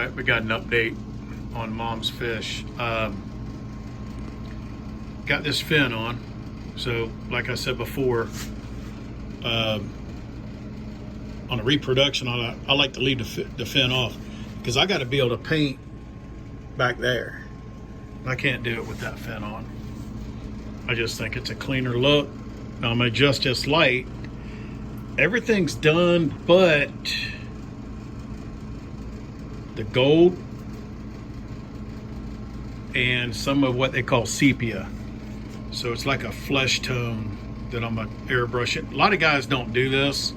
right, we got an update on Mom's fish. Got this fin on. So, like I said before, on a reproduction, I like to leave the fin off because I got to be able to paint back there. I can't do it with that fin on. I just think it's a cleaner look. Now I'm gonna adjust this light. Everything's done, but the gold and some of what they call sepia. So it's like a flesh tone that I'm gonna airbrush it. A lot of guys don't do this,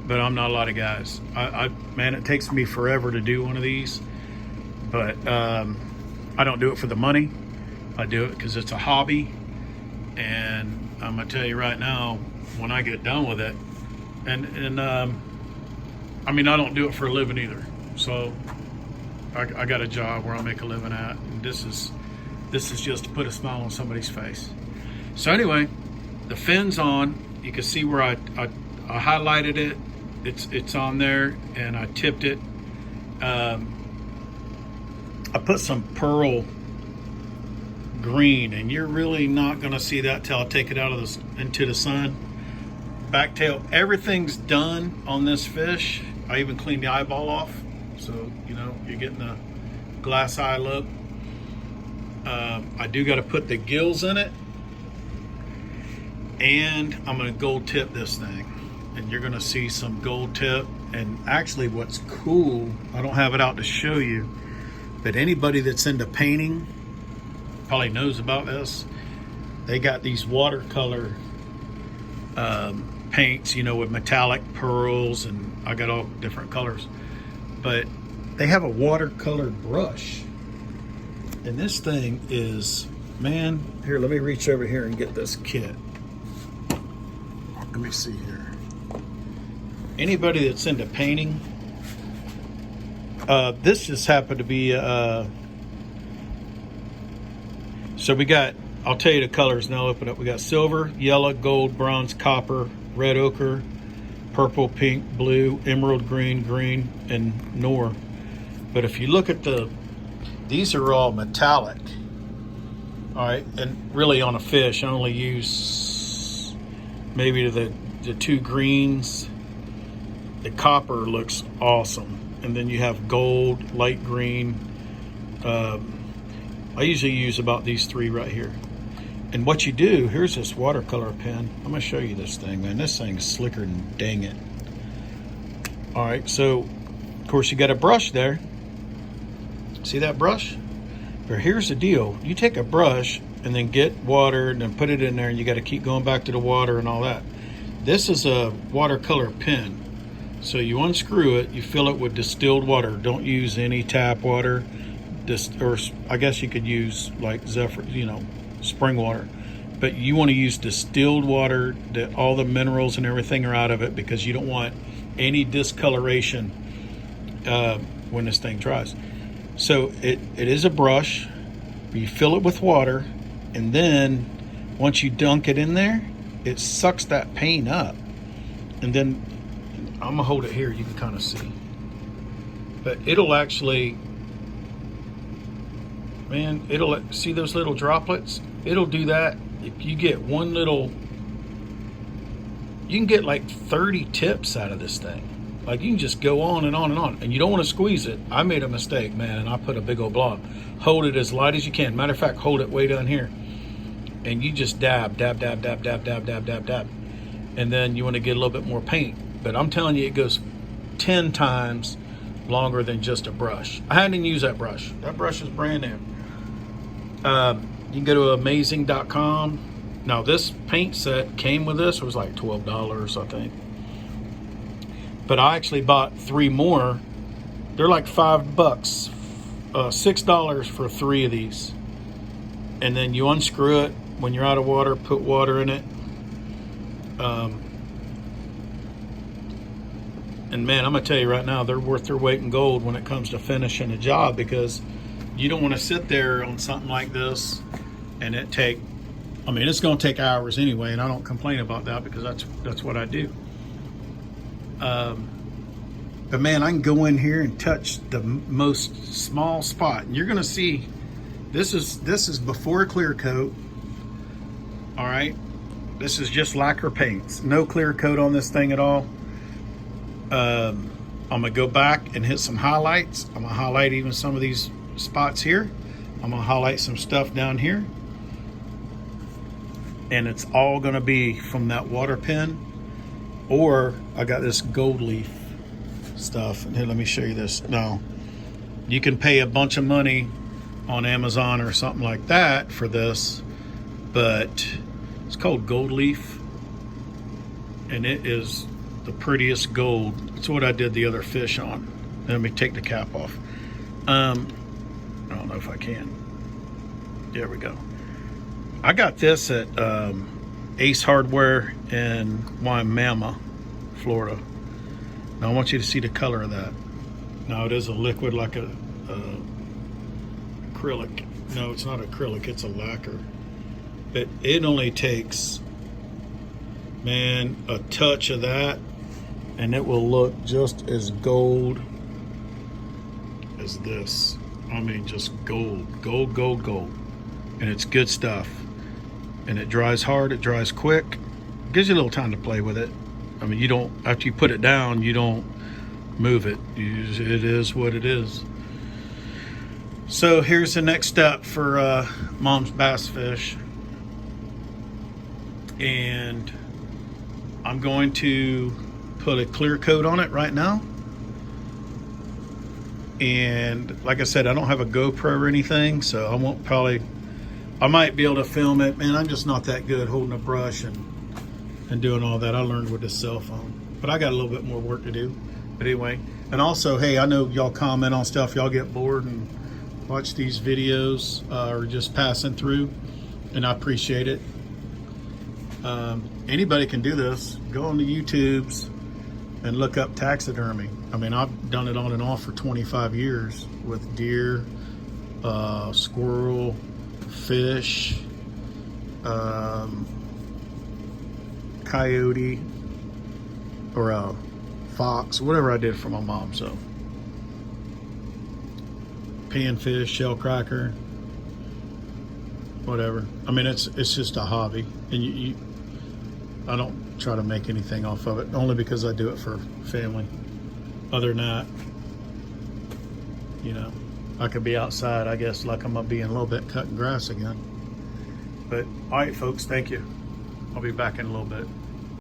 but I'm not a lot of guys. Man, it takes me forever to do one of these, but I don't do it for the money. I do it because it's a hobby, and I'm gonna tell you right now, when I get done with it, and I mean, I don't do it for a living either. So I got a job where I make a living at, and this is just to put a smile on somebody's face. So anyway, the fin's on. You can see where I highlighted it. It's on there, and I tipped it. I put some pearl green, and you're really not gonna see that till I take it out of this into the sun. Back tail, everything's done on this fish. I even cleaned the eyeball off, so you know you're getting the glass eye look. I do got to put the gills in it, and I'm gonna gold tip this thing, and you're gonna see some gold tip. And actually, what's cool, I don't have it out to show you, but anybody that's into painting probably knows about this. They got these watercolor paints, you know, with metallic pearls, and I got all different colors, but they have a watercolor brush, and this thing is, man, here, let me reach over here and get this kit. Let me see here. Anybody that's into painting, this just happened to be so we got, I'll tell you the colors and I'll open up. We got silver, yellow, gold, bronze, copper, red ochre, purple, pink, blue, emerald green, green, and nor. But if you look at these are all metallic. All right, and really on a fish, I only use maybe the two greens. The copper looks awesome. And then you have gold, light green. I usually use about these three right here. And what you do, here's this watercolor pen. I'm gonna show you this thing, man. This thing's slicker than dang it. All right, so of course you got a brush there. See that brush? But here's the deal. You take a brush and then get water and then put it in there, and you gotta keep going back to the water and all that. This is a watercolor pen. So you unscrew it, you fill it with distilled water. Don't use any tap water. Or I guess you could use like Zephyr, you know, spring water, but you want to use distilled water that all the minerals and everything are out of it, because you don't want any discoloration when this thing dries. So it is a brush. You fill it with water, and then once you dunk it in there, it sucks that paint up. And then I'm gonna hold it here, you can kind of see, but it'll actually, man, it'll, see those little droplets? It'll do that. If you get one little, you can get like 30 tips out of this thing. Like, you can just go on and on and on, and you don't want to squeeze it. I made a mistake, man, and I put a big old blob. Hold it as light as you can. Matter of fact, hold it way down here, and you just dab, dab, dab, dab, dab, dab, dab, dab, dab. And then you want to get a little bit more paint. But I'm telling you, it goes 10 times longer than just a brush. I hadn't even used that brush. That brush is brand new. You can go to amazing.com. Now, this paint set came with this. It was like $12, I think. But I actually bought 3 more. They're like $5, $6 for 3 of these. And then you unscrew it when you're out of water. Put water in it. And man, I'm gonna tell you right now, they're worth their weight in gold when it comes to finishing a job, because you don't want to sit there on something like this and it take, I mean, it's going to take hours anyway, and I don't complain about that because that's what I do. But man, I can go in here and touch the most small spot, and you're gonna see this is before clear coat. All right, this is just lacquer paints, no clear coat on this thing at all. I'm gonna go back and hit some highlights. I'm gonna highlight even some of these spots here. I'm gonna highlight some stuff down here, and it's all gonna be from that water pen. Or I got this gold leaf stuff, and here, let me show you this. Now, you can pay a bunch of money on Amazon or something like that for this, but it's called gold leaf, and it is the prettiest gold. It's what I did the other fish on. Let me take the cap off. I don't know if I can. There we go. I got this at Ace Hardware in Waimama, Florida. Now I want you to see the color of that. Now it is a liquid, like a acrylic. No, it's not acrylic, it's a lacquer. But it only takes, man, a touch of that, and it will look just as gold as this. I mean, just gold, gold, gold, gold. And it's good stuff. And it dries hard, it dries quick. Gives you a little time to play with it. I mean, you don't, after you put it down, you don't move it. It is what it is. So here's the next step for Mom's bass fish. And I'm going to put a clear coat on it right now. And like I said, I don't have a GoPro or anything, so I won't probably, I might be able to film it. Man, I'm just not that good holding a brush and doing all that. I learned with this cell phone, but I got a little bit more work to do. But anyway, and also, hey, I know y'all comment on stuff, y'all get bored and watch these videos or just passing through, and I appreciate it. Anybody can do this. Go on the YouTubes and look up taxidermy. I mean, I've done it on and off for 25 years with deer, squirrel, fish, coyote, or a fox, whatever I did for my mom. So panfish, shell cracker, whatever. I mean, it's just a hobby, and I don't try to make anything off of it, only because I do it for family. Other than that, you know, I could be outside, I guess, like I'm gonna be in a little bit cutting grass again. But all right, folks, thank you. I'll be back in a little bit.